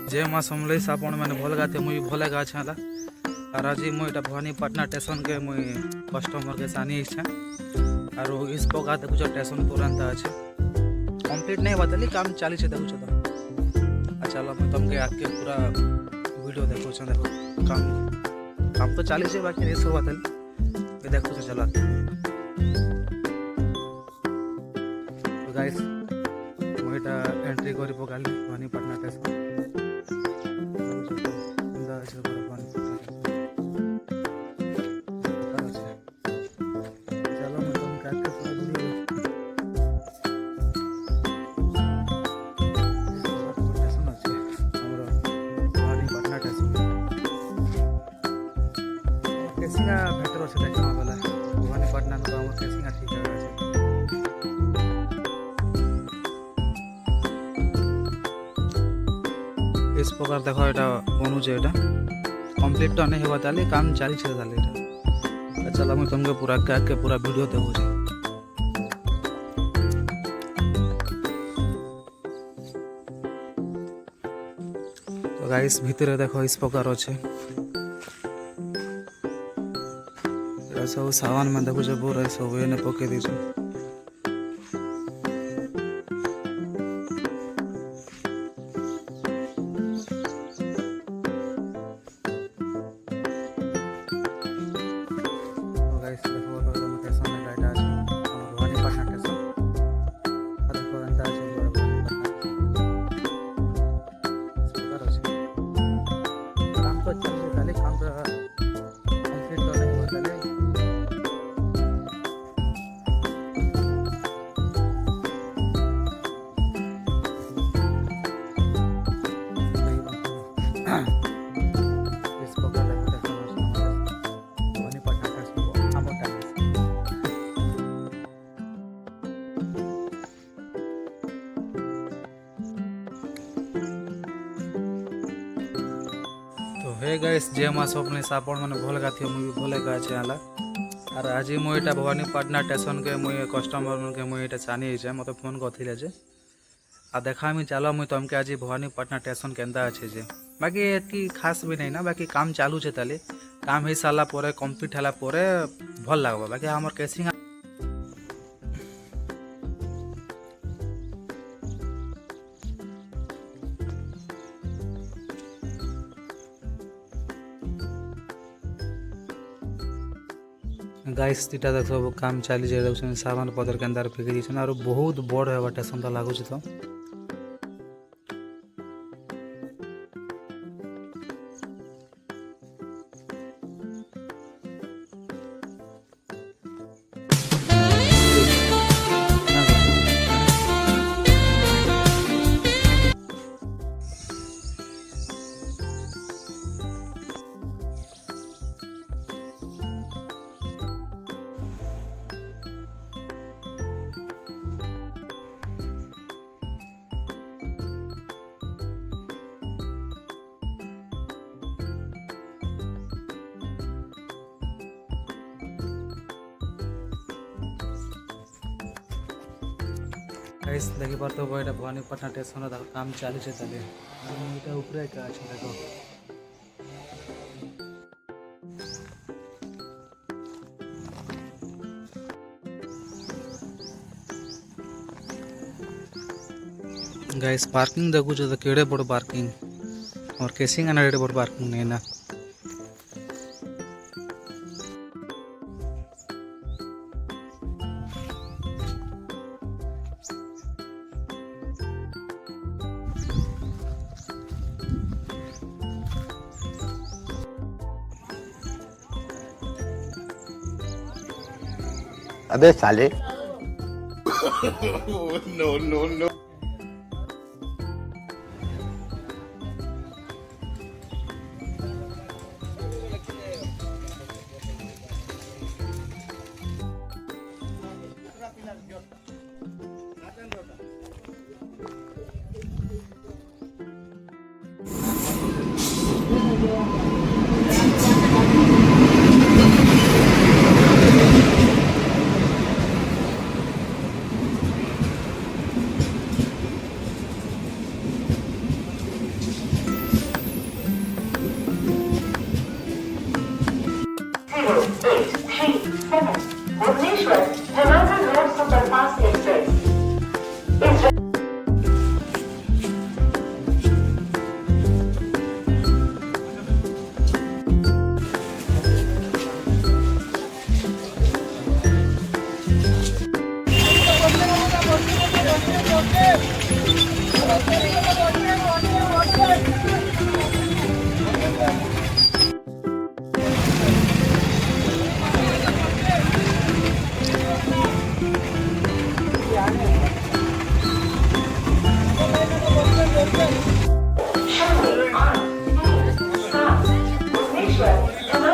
जय माँ समलेई आपण मैंने भल गाते मुई भले गा छाला और आज मुई इटा भवानीपाटना स्टेशन के मुई कस्टमर के सानी इच्छा और इस प्रकार देखुछ स्टेशन तुरंत अच्छे कंप्लीट नहीं बतली काम चली छे देखुछ तो चलो मुई तुमके आके पूरा वीडियो देखो देखो काम काम तो चली छे बाकी नहीं सब बतली देखो चलो तो गाइस मुई इटा एंट्री करी पकाली भवानीपाटना स्टेशन केसिंगा बेटर अच्छे देखा बेला भवानीपाटना तो आम केसिंगा ठीक है। इस प्रकार देखो यहाँ बनूचे यहाँ कम्प्लीट तो नहीं हुआ ताली काम चली ताली चलो मुझे तुमको पूरा के पूरा वीडियो देखो। तो गाइस भीतर देखो इस प्रकार अच्छे सब सामान में देखो पूरा सब ये पके दी हे गाइस जे माँ स्वप्न सापण मैंने भल गाथी मुझे भले गा छेला और आज मुझे भवानीपाटना स्टेशन के मुझे कस्टमर के मुझे चानी मत फोन करते जे आ देखा मी चलो मुझे तुमके आज भवानीपाटना स्टेशन केन्दा अच्छे जे बाकी एतकी खास भी नहीं ना बाकी काम चालू है ताली काम हो सारा कम्प्लीट है भल लगवा बाकी आम केसिंग गाइस तीटा देख सब काम चली जाए सामान पदर के अंदर फेंक दी और बहुत बड़ है स्टेशन तो लगुच तो गाइस देखी पार तो ये भवानीपाटना स्टेशन काम चली ताले ऊपर क्या देखो गाइस पार्किंग देखो तो केड़े बड़ पार्किंग और केसिंग आना बड़ पार्किंग नहीं ना अबे साले नो नो नो